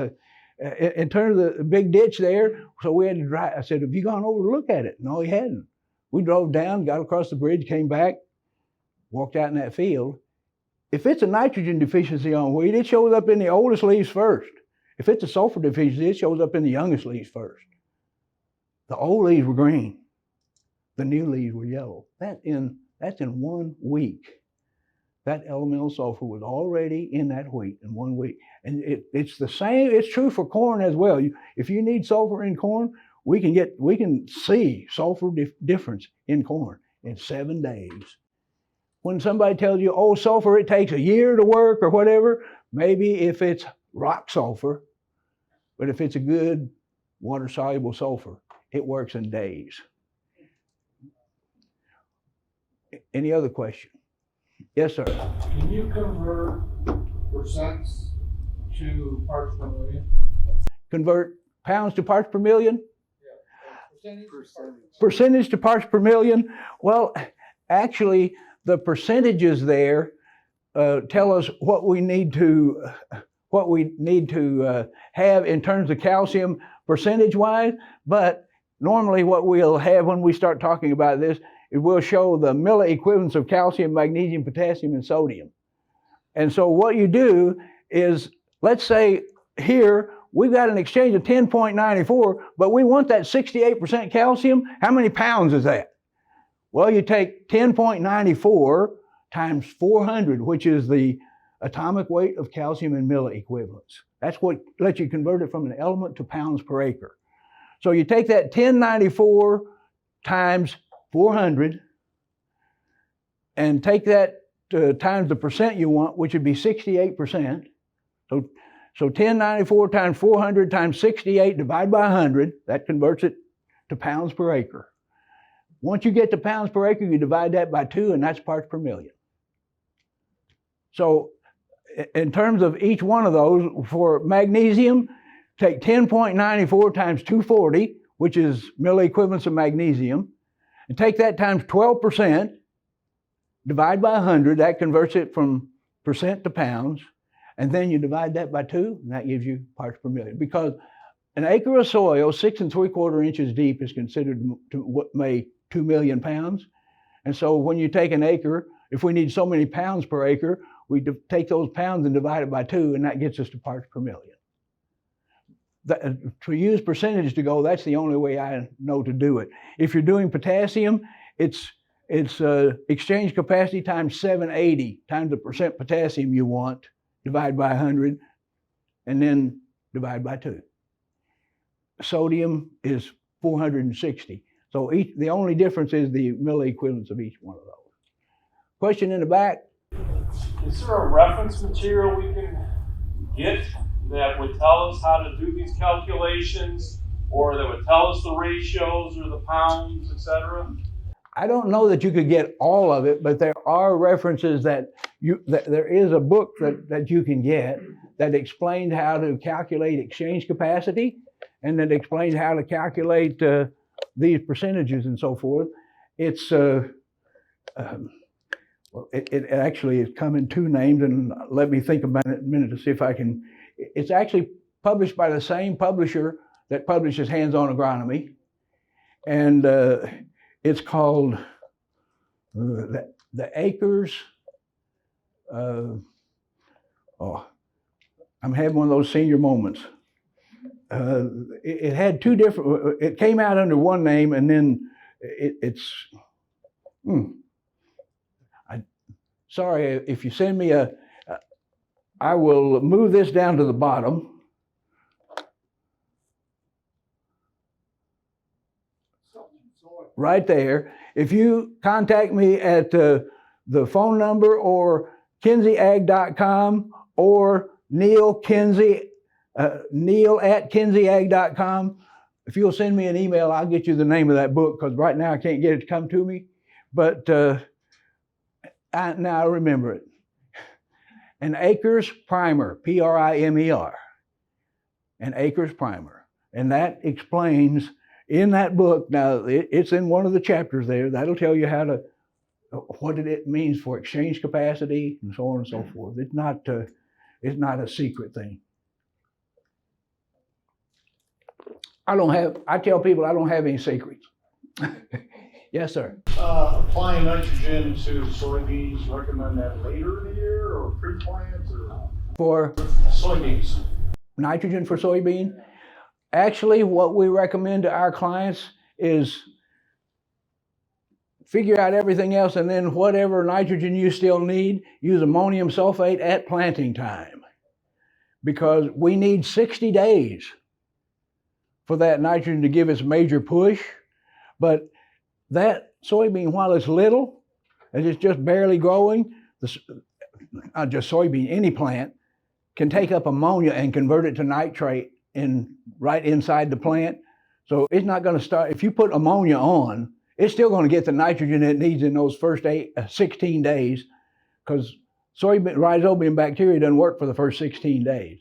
in terms of the big ditch there, so we had to drive. I said, have you gone over to look at it? No, he hadn't. We drove down, got across the bridge, came back, walked out in that field. If it's a nitrogen deficiency on wheat, it shows up in the oldest leaves first. If it's a sulfur deficiency, it shows up in the youngest leaves first. The old leaves were green. The new leaves were yellow. That's in 1 week. That elemental sulfur was already in that wheat in 1 week. And it's the same, it's true for corn as well. If you need sulfur in corn, we can see sulfur difference in corn in 7 days. When somebody tells you, oh, sulfur, it takes a year to work or whatever, maybe if it's rock sulfur, but if it's a good water-soluble sulfur, it works in days. Any other question? Yes, sir. Can you convert percents to parts per million? Convert pounds to parts per million? Yeah. Percentage to parts per million? Well, actually, the percentages there tell us what we need to have in terms of calcium percentage-wise. But normally, what we'll have when we start talking about this, it will show the milliequivalents of calcium, magnesium, potassium, and sodium. And so what you do is, let's say here we've got an exchange of 10.94, but we want that 68% calcium. How many pounds is that? Well, you take 10.94 times 400, which is the atomic weight of calcium in milliequivalents. That's what lets you convert it from an element to pounds per acre. So you take that 1094 times 400 and take that times the percent you want, which would be 68%. So 1094 times 400 times 68 divided by 100, that converts it to pounds per acre. Once you get to pounds per acre, you divide that by 2, and that's parts per million. So in terms of each one of those, for magnesium, take 10.94 times 240, which is milliequivalents of magnesium, and take that times 12%, divide by 100, that converts it from percent to pounds, and then you divide that by 2, and that gives you parts per million. Because an acre of soil, 6 3/4 inches deep, is considered to weigh 2 million pounds. And so when you take an acre, if we need so many pounds per acre, we take those pounds and divide it by 2, and that gets us to parts per million. To use percentage to go, that's the only way I know to do it. If you're doing potassium, it's exchange capacity times 780 times the percent potassium you want, divide by 100, and then divide by 2. Sodium is 460. So the only difference is the milliequivalents of each one of those. Question in the back? Is there a reference material we can get that would tell us how to do these calculations, or that would tell us the ratios or the pounds, etc.? I don't know that you could get all of it, but there are references that there is a book that you can get that explains how to calculate exchange capacity, and that explains how to calculate these percentages and so forth. It's it actually is come in 2 names, and let me think about it a minute to see if I can. It's actually published by the same publisher that publishes Hands-On Agronomy, and it's called the Acres. I'm having one of those senior moments. It had 2 different. It came out under one name, and then sorry if you send me I will move this down to the bottom. Right there. If you contact me at the phone number or kinseyag.com or Neal Kinsey, Neal at kinseyag.com, if you'll send me an email, I'll get you the name of that book, because right now I can't get it to come to me. But now I remember it. An Acres Primer, Primer. An Acres Primer. And that explains in that book, now it's in one of the chapters there, that'll tell you what it means for exchange capacity and so on and so forth. It's not a secret thing. I tell people I don't have any secrets. Yes, sir. Applying nitrogen to soybeans, recommend that later in the year or pre-plant or For soybeans? nitrogen for soybean, actually what we recommend to our clients is figure out everything else, and then whatever nitrogen you still need, use ammonium sulfate at planting time. Because we need 60 days for that nitrogen to give its major push. But that soybean, while it's little, and it's just barely growing, not just soybean, any plant, can take up ammonia and convert it to nitrate right inside the plant. So it's not going to start, if you put ammonia on, it's still going to get the nitrogen it needs in those first 16 days, because rhizobium bacteria doesn't work for the first 16 days.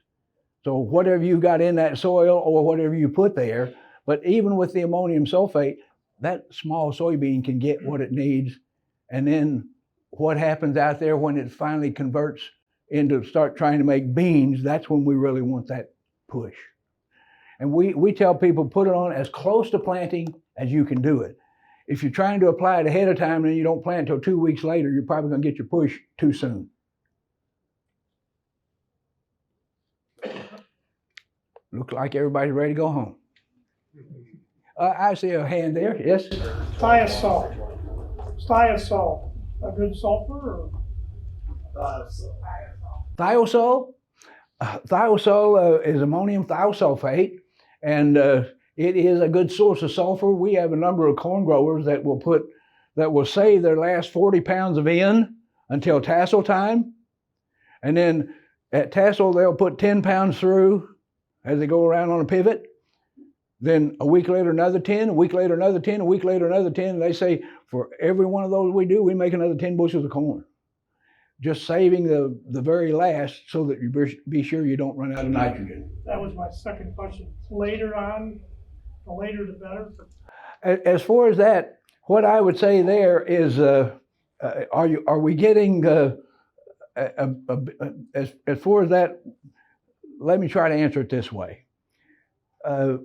So whatever you got in that soil or whatever you put there, but even with the ammonium sulfate, that small soybean can get what it needs. And then what happens out there when it finally converts into start trying to make beans, that's when we really want that push. And we tell people put it on as close to planting as you can do it. If you're trying to apply it ahead of time and you don't plant until 2 weeks later, you're probably going to get your push too soon. Looks like everybody's ready to go home. I see a hand there. Yes? Thiazole. Thiazole. A good sulfur or? Thiazole? Thiazole is ammonium thiosulfate, and it is a good source of sulfur. We have a number of corn growers that will save their last 40 pounds of N until tassel time. And then at tassel, they'll put 10 pounds through as they go around on a pivot. Then a week later, another 10, a week later, another 10, a week later, another 10. And they say for every one of those we do, we make another 10 bushels of corn. Just saving the very last so that you be sure you don't run out of nitrogen. That was my second question. Later on, the later the better. As far as that, what I would say there is, are we getting, as far as that, let me try to answer it this way.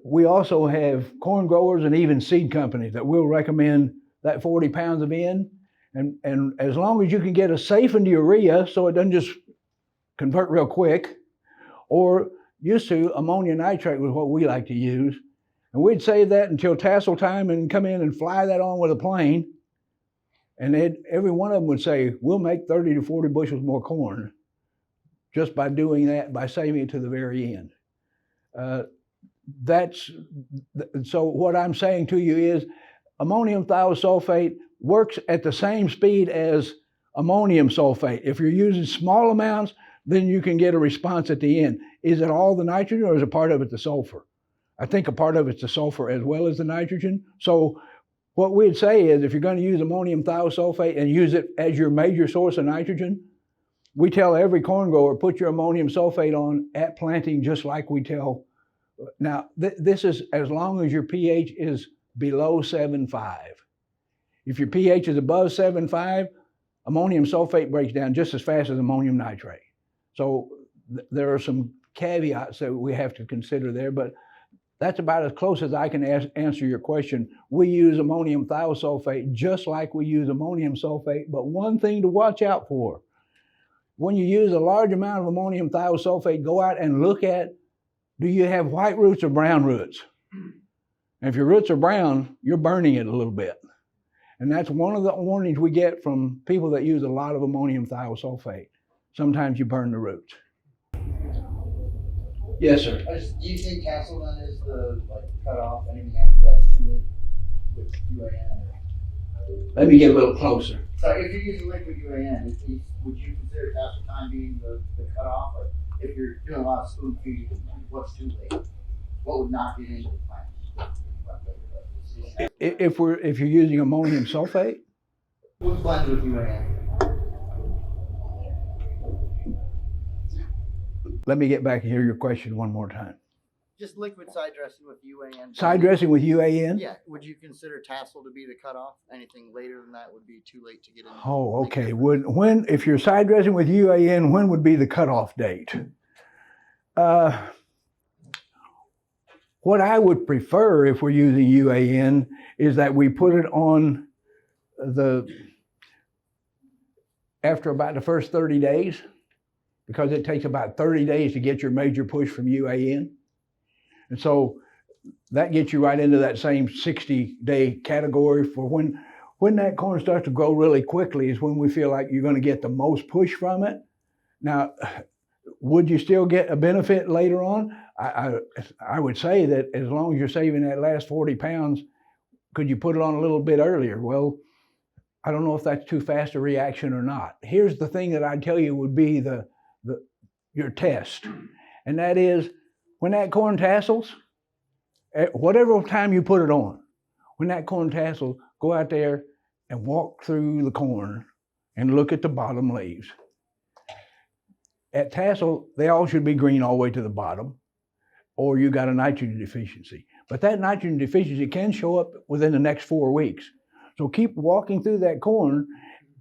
We also have corn growers and even seed companies that will recommend that 40 pounds of N. And as long as you can get a safe into urea so it doesn't just convert real quick, or used to ammonium nitrate was what we like to use. And we'd save that until tassel time and come in and fly that on with a plane. And every one of them would say, we'll make 30 to 40 bushels more corn just by doing that, by saving it to the very end. So what I'm saying to you is ammonium thiosulfate works at the same speed as ammonium sulfate. If you're using small amounts, then you can get a response at the end. Is it all the nitrogen or is a part of it the sulfur? I think a part of it's the sulfur as well as the nitrogen. So what we'd say is if you're going to use ammonium thiosulfate and use it as your major source of nitrogen, we tell every corn grower, put your ammonium sulfate on at planting just like we tell. Now, this is as long as your pH is below 7.5. If your pH is above 7.5, ammonium sulfate breaks down just as fast as ammonium nitrate. So there are some caveats that we have to consider there, but that's about as close as I can answer your question. We use ammonium thiosulfate just like we use ammonium sulfate, but one thing to watch out for. When you use a large amount of ammonium thiosulfate, go out and look at, do you have white roots or brown roots? And if your roots are brown, you're burning it a little bit. And that's one of the warnings we get from people that use a lot of ammonium thiosulfate. Sometimes you burn the roots. Yes, sir. Do you think tassel then is the cutoff? Anything after that's too late with UAN? Let me get a little closer. So if you're using liquid UAN, would you consider tassel time being the cutoff? Or if you're doing a lot of spoon feeding, what's too late? What would knock it into the plant? If you're using ammonium sulfate? What's blended with UAN? Let me get back and hear your question one more time. Just liquid side dressing with UAN. Side dressing with UAN? Yeah. Would you consider tassel to be the cutoff? Anything later than that would be too late to get in. Oh, okay. If you're side dressing with UAN, when would be the cutoff date? What I would prefer if we're using UAN is that we put it on after about the first 30 days, because it takes about 30 days to get your major push from UAN. And so that gets you right into that same 60-day category for when that corn starts to grow really quickly is when we feel like you're going to get the most push from it. Now, would you still get a benefit later on? I would say that as long as you're saving that last 40 pounds, could you put it on a little bit earlier? Well, I don't know if that's too fast a reaction or not. Here's the thing that I'd tell you would be your test, and that is when that corn tassels, at whatever time you put it on, when that corn tassels, go out there and walk through the corn and look at the bottom leaves. At tassel, they all should be green all the way to the bottom, or you got a nitrogen deficiency. But that nitrogen deficiency can show up within the next 4 weeks. So keep walking through that corn,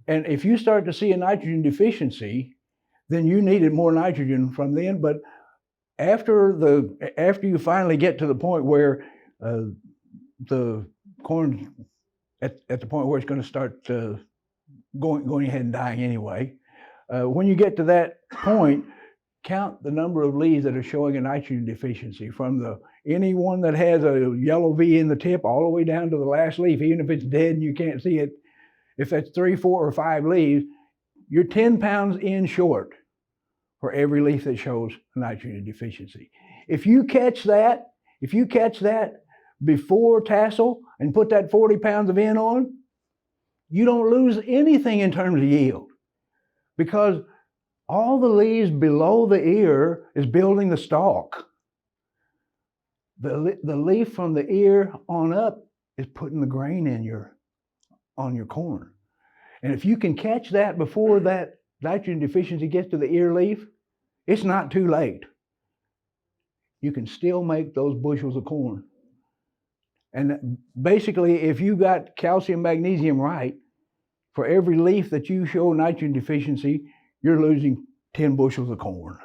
and if you start to see a nitrogen deficiency, then you needed more nitrogen from then. But after you finally get to the point where the corn at the point where it's going to start going ahead and dying anyway, when you get to that point, count the number of leaves that are showing a nitrogen deficiency from any one that has a yellow V in the tip all the way down to the last leaf, even if it's dead and you can't see it. If that's 3, 4, or 5 leaves, you're 10 pounds in short for every leaf that shows a nitrogen deficiency. If you catch that before tassel and put that 40 pounds of N on, you don't lose anything in terms of yield, because all the leaves below the ear is building the stalk. The leaf from the ear on up is putting the grain on your corn. And if you can catch that before that nitrogen deficiency gets to the ear leaf, it's not too late. You can still make those bushels of corn. And basically, if you got calcium, magnesium right, for every leaf that you show nitrogen deficiency, you're losing 10 bushels of corn.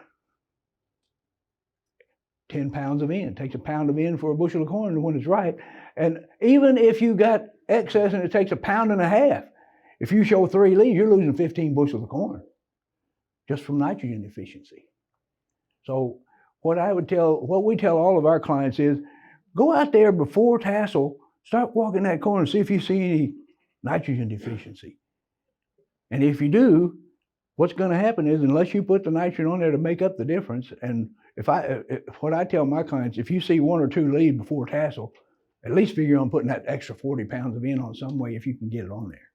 10 pounds of N. It takes a pound of N for a bushel of corn when it's right. And even if you got excess and it takes a pound and a half, if you show 3 leaves, you're losing 15 bushels of corn just from nitrogen deficiency. So what we tell all of our clients is, go out there before tassel, start walking that corn and see if you see any nitrogen deficiency. And if you do, what's going to happen is, unless you put the nitrogen on there to make up the difference, and what I tell my clients, if you see 1 or 2 leaves before tassel, at least figure on putting that extra 40 pounds of N on some way if you can get it on there,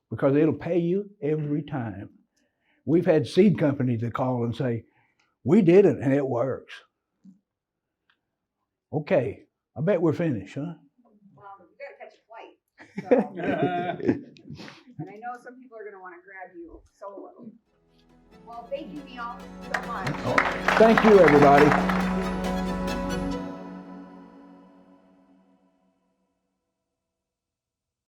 because it'll pay you every time. We've had seed companies that call and say, we did it and it works. Okay, I bet we're finished, huh? Well, you gotta catch a flight. So. And I know some people are gonna want to grab you solo. Well, thank you, Neal, so much. Thank you, everybody.